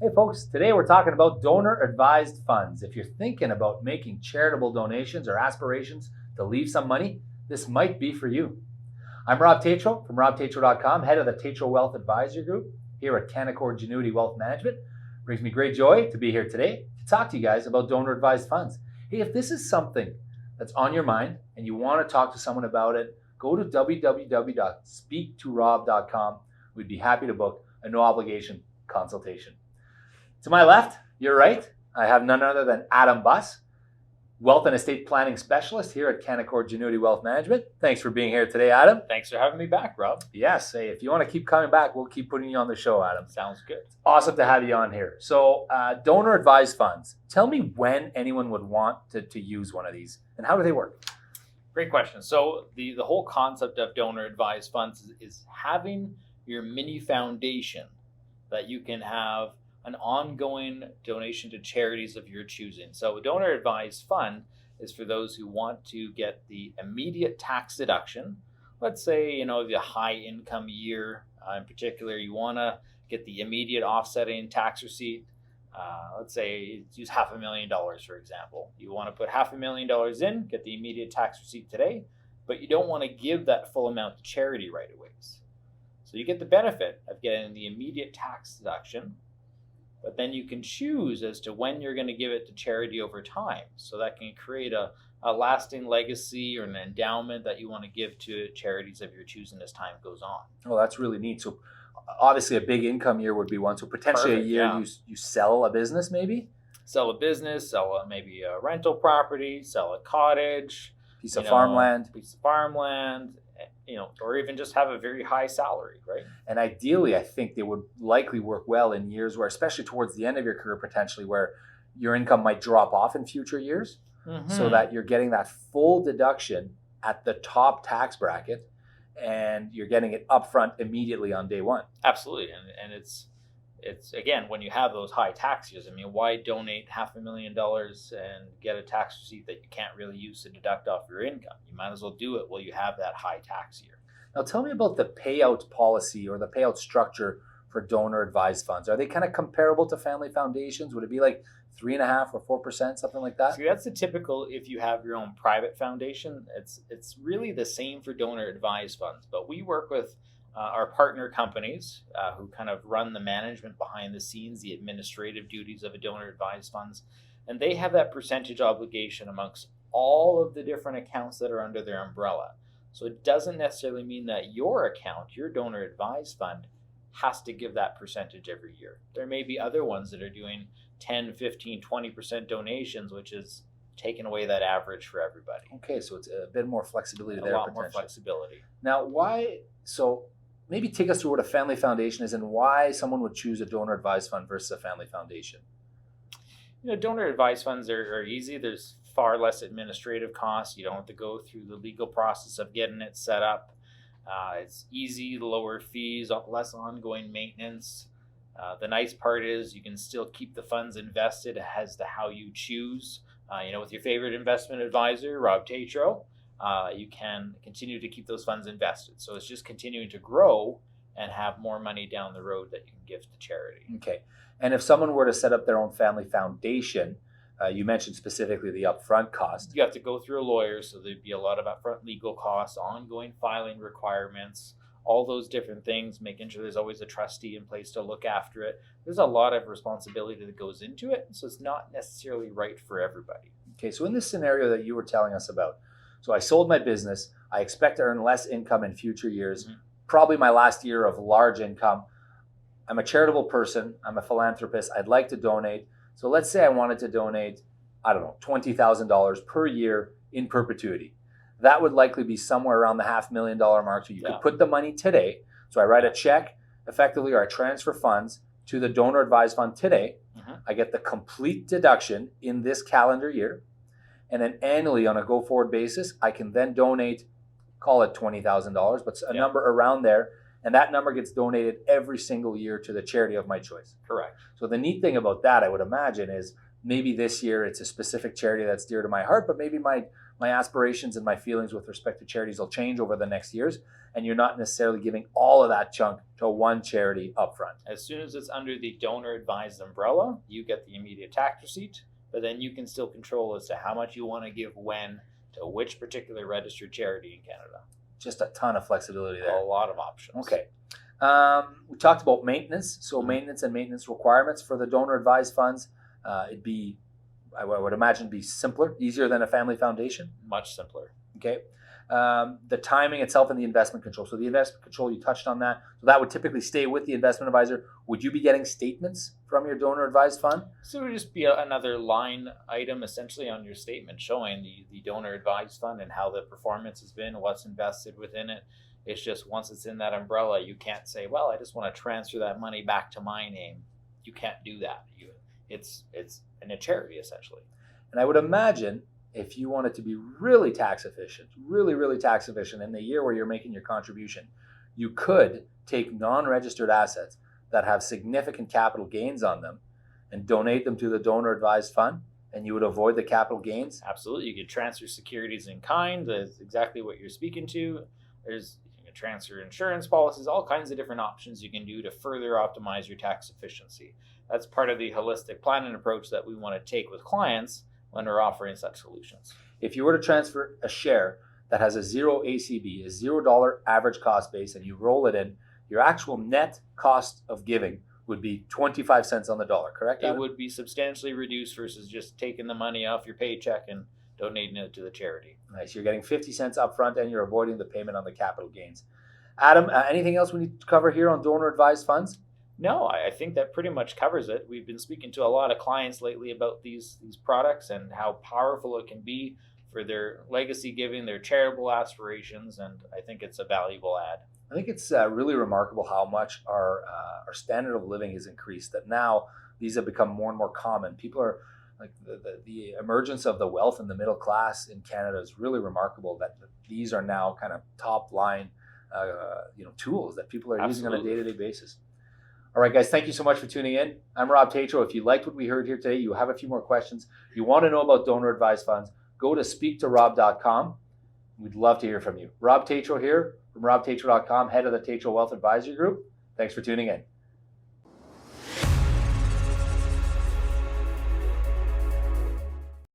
Hey folks, today we're talking about donor advised funds. If you're thinking about making charitable donations or aspirations to leave some money, this might be for you. I'm Rob Tatro from robtatro.com, head of the Tatro Wealth Advisory Group here at Canaccord Genuity Wealth Management. It brings me great joy to be here today to talk to you guys about donor advised funds. Hey, if this is something that's on your mind and you want to talk to someone about it, go to www.speaktorob.com. We'd be happy to book a no obligation consultation. To my left, you're right, I have none other than Adam Buss, Wealth and Estate Planning Specialist here at Canaccord Genuity Wealth Management. Thanks for being here today, Adam. Thanks for having me back, Rob. Yes, hey, if you want to keep coming back, we'll keep putting you on the show, Adam. Sounds good. Awesome to have you on here. So, donor advised funds. Tell me when anyone would want to use one of these, and how do they work? Great question. So the whole concept of donor advised funds is having your mini foundation that you can have an ongoing donation to charities of your choosing. So a donor advised fund is for those who want to get the immediate tax deduction. Let's say, if you have a high income year in particular, you want to get the immediate offsetting tax receipt. Let's say use $500,000, for example. You want to put $500,000 in, get the immediate tax receipt today, but you don't want to give that full amount to charity right away. So you get the benefit of getting the immediate tax deduction, but then you can choose as to when you're going to give it to charity over time. So that can create a lasting legacy or an endowment that you want to give to charities of your choosing as time goes on. Oh, that's really neat. So obviously a big income year would be one. So potentially Perfect, a year yeah. you sell a business maybe? Sell a business, sell maybe a rental property, sell a cottage. Piece of farmland, or even just have a very high salary, right? And ideally, I think they would likely work well in years where, especially towards the end of your career, potentially where your income might drop off in future years, so that you're getting that full deduction at the top tax bracket, and you're getting it upfront immediately on day one. Absolutely, and it's again, when you have those high tax years, why donate $500,000 and get a tax receipt that you can't really use to deduct off your income? You might as well do it while you have that high tax year. Now tell me about the payout policy or the payout structure for donor advised funds. Are they kind of comparable to family foundations? Would it be like 3.5% or 4%, something like that? So that's the typical. If you have your own private foundation, it's really the same for donor advised funds, but we work with our partner companies who kind of run the management behind the scenes, the administrative duties of a donor advised funds, and they have that percentage obligation amongst all of the different accounts that are under their umbrella. So it doesn't necessarily mean that your account, your donor advised fund, has to give that percentage every year. There may be other ones that are doing 10, 15, 20% donations, which is taking away that average for everybody. Okay, so it's a bit more flexibility there. A lot more flexibility. Now, maybe take us through what a family foundation is and why someone would choose a donor advised fund versus a family foundation. Donor advised funds are easy. There's far less administrative costs. You don't have to go through the legal process of getting it set up. It's easy, lower fees, less ongoing maintenance. The nice part is you can still keep the funds invested as to how you choose. With your favorite investment advisor, Rob Tatro, you can continue to keep those funds invested. So it's just continuing to grow and have more money down the road that you can give to charity. Okay. And if someone were to set up their own family foundation, you mentioned specifically the upfront cost. You have to go through a lawyer, so there'd be a lot of upfront legal costs, ongoing filing requirements, all those different things, making sure there's always a trustee in place to look after it. There's a lot of responsibility that goes into it, so it's not necessarily right for everybody. Okay, so in this scenario that you were telling us about, so I sold my business, I expect to earn less income in future years, probably my last year of large income. I'm a charitable person, I'm a philanthropist, I'd like to donate. So let's say I wanted to donate, $20,000 per year in perpetuity. That would likely be somewhere around the $500,000 mark. So you could put the money today. So I write a check effectively, or I transfer funds to the donor advised fund today. I get the complete deduction in this calendar year. And then annually on a go forward basis, I can then donate, call it $20,000, but a number around there. And that number gets donated every single year to the charity of my choice. Correct. So the neat thing about that, I would imagine, is maybe this year it's a specific charity that's dear to my heart, but maybe my my aspirations and my feelings with respect to charities will change over the next years, and you're not necessarily giving all of that chunk to one charity upfront. As soon as it's under the donor advised umbrella, you get the immediate tax receipt, but then you can still control as to how much you want to give when to which particular registered charity in Canada. Just a ton of flexibility there. A lot of options. Okay. We talked about maintenance. So maintenance and maintenance requirements for the donor advised funds. I would imagine, be simpler, easier than a family foundation. Much simpler. Okay. The timing itself and the investment control. So the investment control, you touched on that. So that would typically stay with the investment advisor. Would you be getting statements from your donor advised fund? So it would just be another line item essentially on your statement showing the donor advised fund and how the performance has been, what's invested within it. It's just once it's in that umbrella, you can't say, well, I just want to transfer that money back to my name. You can't do that. It's in a charity essentially. And I would imagine if you want it to be really tax efficient, really tax efficient in the year where you're making your contribution, you could take non-registered assets that have significant capital gains on them and donate them to the donor advised fund, and you would avoid the capital gains. Absolutely. You could transfer securities in kind. That's exactly what you're speaking to. You can transfer insurance policies, all kinds of different options you can do to further optimize your tax efficiency. That's part of the holistic planning approach that we want to take with clients when we're offering such solutions. If you were to transfer a share that has a zero ACB, a $0 average cost base, and you roll it in, your actual net cost of giving would be 25 cents on the dollar, correct? It would be substantially reduced versus just taking the money off your paycheck and donating it to the charity. Nice. You're getting 50 cents up front and you're avoiding the payment on the capital gains. Adam, anything else we need to cover here on donor advised funds? No, I think that pretty much covers it. We've been speaking to a lot of clients lately about these products and how powerful it can be for their legacy giving, their charitable aspirations, and I think it's a valuable add. I think it's really remarkable how much our standard of living has increased, that now these have become more and more common. People are like the emergence of the wealth in the middle class in Canada is really remarkable, that these are now kind of top line tools that people are using on a day-to-day basis. All right, guys, thank you so much for tuning in. I'm Rob Tatro. If you liked what we heard here today, you have a few more questions, you want to know about donor advised funds, go to speaktorob.com. We'd love to hear from you. Rob Tatro here from robtatro.com, head of the Tatro Wealth Advisory Group. Thanks for tuning in.